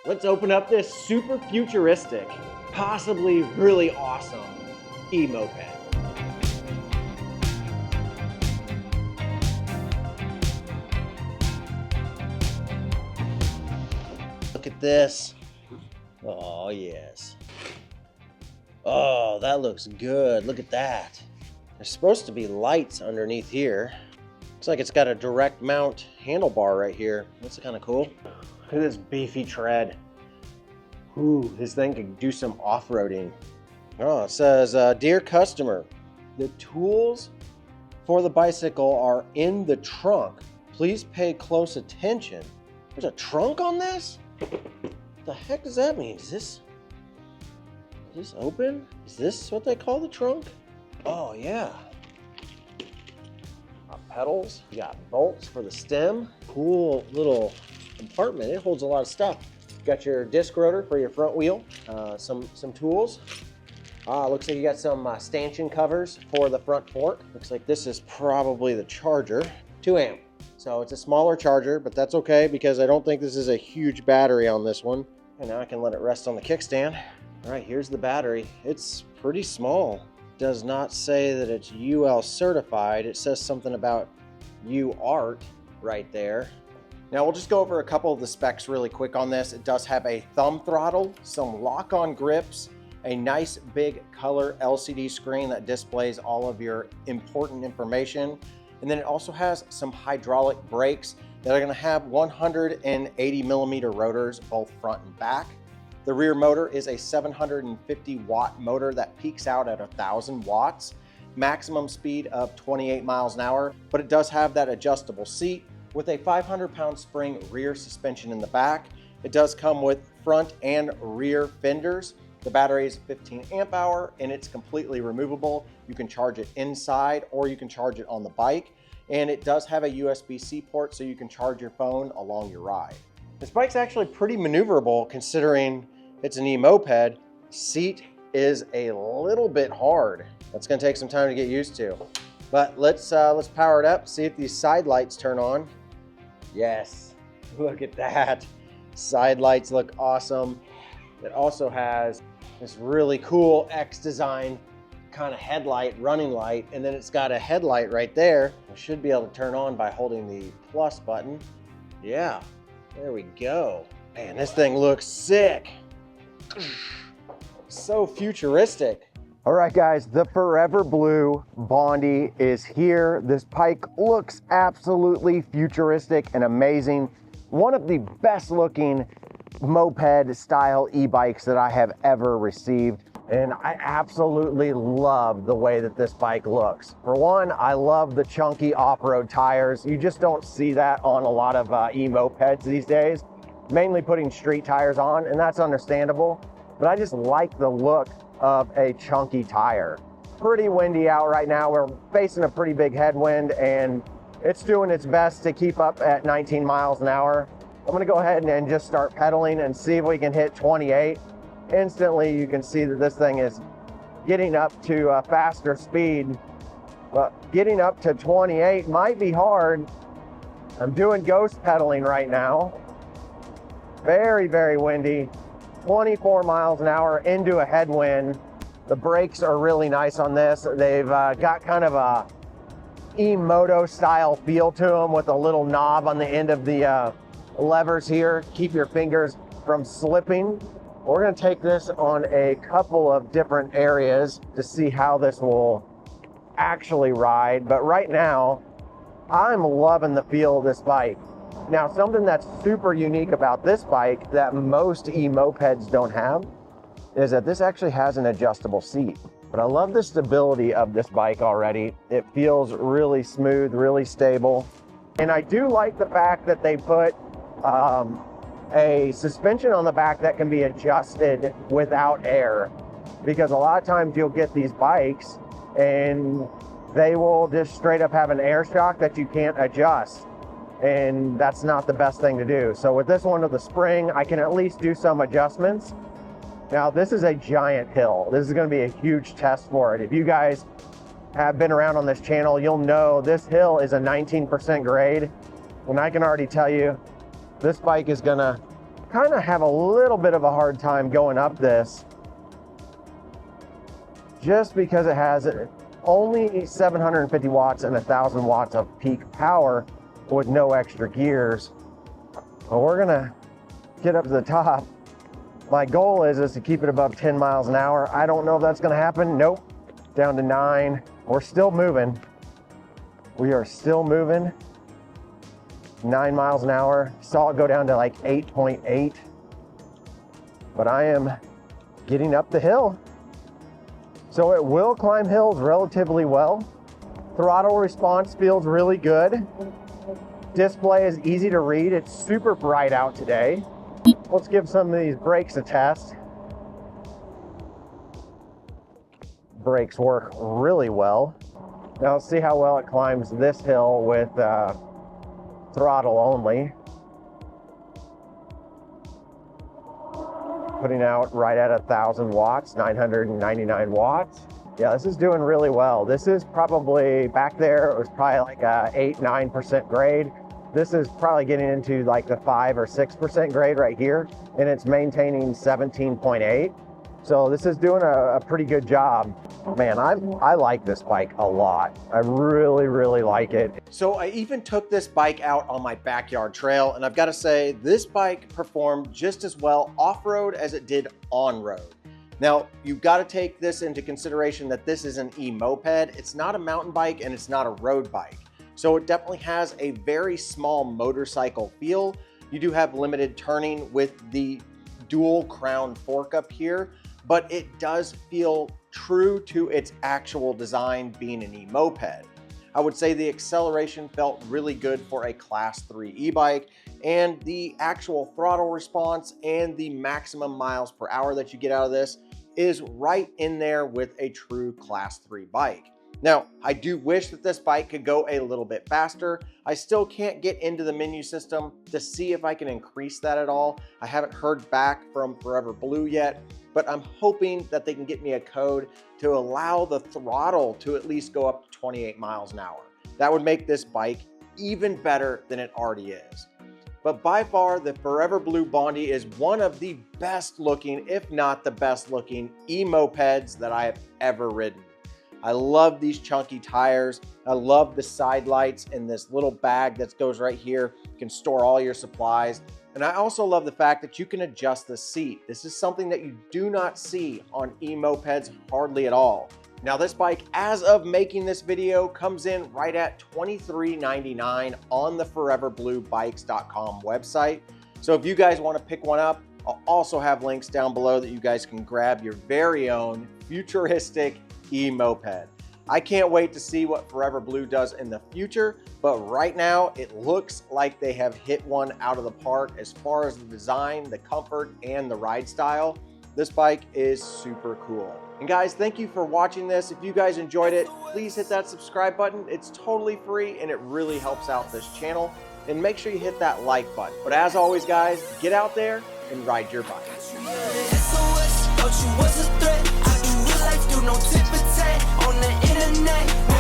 Let's open up this super futuristic, possibly really awesome eMoped. Look at this. Oh, yes. Oh, that looks good. Look at that. There's supposed to be lights underneath here. Looks like it's got a direct mount handlebar right here. That's kind of cool. Look at this beefy tread. Ooh, this thing could do some off-roading. Oh, it says, dear customer, the tools for the bicycle are in the trunk. Please pay close attention. There's a trunk on this? What the heck does that mean? Is this open? Is this what they call the trunk? Oh yeah. Pedals, you got bolts for the stem. Cool little compartment. It holds a lot of stuff. Got your disc rotor for your front wheel. Some tools. Looks like you got some stanchion covers for the front fork. Looks like this is probably the charger. 2 amp. So it's a smaller charger, but that's okay because I don't think this is a huge battery on this one. And now I can let it rest on the kickstand. All right, here's the battery. It's pretty small. Does not say that it's UL certified. It says something about UART right there. Now we'll just go over a couple of the specs really quick on this. It does have a thumb throttle, some lock-on grips, a nice big color LCD screen that displays all of your important information. And then it also has some hydraulic brakes that are gonna have 180 millimeter rotors, both front and back. The rear motor is a 750 watt motor that peaks out at 1,000 watts, maximum speed of 28 miles an hour, but it does have that adjustable seat with a 500-pound spring rear suspension in the back. It does come with front and rear fenders. The battery is 15 amp hour and it's completely removable. You can charge it inside or you can charge it on the bike. And it does have a USB-C port so you can charge your phone along your ride. This bike's actually pretty maneuverable considering it's an eMoped. Seat is a little bit hard. That's gonna take some time to get used to. But let's power it up, see if these side lights turn on. Yes, look at that. Side lights look awesome. It also has this really cool X design kind of headlight, running light, and then it's got a headlight right there. It should be able to turn on by holding the plus button. Yeah, there we go. Man, this thing looks sick. So futuristic. All right, guys, the ForeverBlu Bondi is here. This bike looks absolutely futuristic and amazing. One of the best looking moped style e-bikes that I have ever received. And I absolutely love the way that this bike looks. For one, I love the chunky off-road tires. You just don't see that on a lot of e-mopeds these days, mainly putting street tires on, and that's understandable. But I just like the look of a chunky tire. Pretty windy out right now. We're facing a pretty big headwind and it's doing its best to keep up at 19 miles an hour. I'm gonna go ahead and just start pedaling and see if we can hit 28. Instantly, you can see that this thing is getting up to a faster speed, but getting up to 28 might be hard. I'm doing ghost pedaling right now. Very, very windy. 24 miles an hour into a headwind. The brakes are really nice on this. They've got kind of a eMoto style feel to them with a little knob on the end of the levers here. Keep your fingers from slipping. We're gonna take this on a couple of different areas to see how this will actually ride. But right now, I'm loving the feel of this bike. Now, something that's super unique about this bike that most e-mopeds don't have is that this actually has an adjustable seat. But I love the stability of this bike already. It feels really smooth, really stable. And I do like the fact that they put a suspension on the back that can be adjusted without air, because a lot of times you'll get these bikes and they will just straight up have an air shock that you can't adjust, and that's not the best thing to do. So with this one with the spring, I can at least do some adjustments. Now this is a giant hill. This is going to be a huge test for it. If you guys have been around on this channel, you'll know this hill is a 19% grade, and I can already tell you this bike is gonna kind of have a little bit of a hard time going up this just because it has only 750 watts and 1,000 watts of peak power with no extra gears. But we're gonna get up to the top. My goal is to keep it above 10 miles an hour. I don't know if that's gonna happen. Nope, down to 9. We're still moving. We are still moving. 9 miles an hour. Saw it go down to like 8.8. But I am getting up the hill. So it will climb hills relatively well. Throttle response feels really good. Display is easy to read. It's super bright out today. Let's give some of these brakes a test. Brakes work really well. Now let's see how well it climbs this hill with throttle only. Putting out right at 1,000 watts, 999 watts. Yeah, this is doing really well. This is probably, back there, it was probably like a 8-9% grade. This is probably getting into like the 5 or 6% grade right here, and it's maintaining 17.8. So this is doing a pretty good job. Man, I like this bike a lot. I really, really like it. So I even took this bike out on my backyard trail, and I've got to say, this bike performed just as well off-road as it did on-road. Now, you've got to take this into consideration that this is an eMoped. It's not a mountain bike and it's not a road bike. So it definitely has a very small motorcycle feel. You do have limited turning with the dual crown fork up here, but it does feel true to its actual design being an eMoped. I would say the acceleration felt really good for a class 3 e-bike, and the actual throttle response and the maximum miles per hour that you get out of this is right in there with a true class 3 bike. Now, I do wish that this bike could go a little bit faster. I still can't get into the menu system to see if I can increase that at all. I haven't heard back from ForeverBlu yet, but I'm hoping that they can get me a code to allow the throttle to at least go up to 28 miles an hour. That would make this bike even better than it already is. But by far, the ForeverBlu Bondi is one of the best looking, if not the best looking, eMopeds that I have ever ridden. I love these chunky tires. I love the side lights and this little bag that goes right here. You can store all your supplies. And I also love the fact that you can adjust the seat. This is something that you do not see on eMopeds hardly at all. Now this bike, as of making this video, comes in right at $23.99 on the ForeverBluBikes.com website. So if you guys want to pick one up, I'll also have links down below that you guys can grab your very own futuristic eMoped. I can't wait to see what ForeverBlu does in the future, but right now it looks like they have hit one out of the park as far as the design, the comfort, and the ride style. This bike is super cool. And guys, thank you for watching this. If you guys enjoyed it, please hit that subscribe button. It's totally free and it really helps out this channel. And make sure you hit that like button. But as always, guys, get out there and ride your bike. On the internet.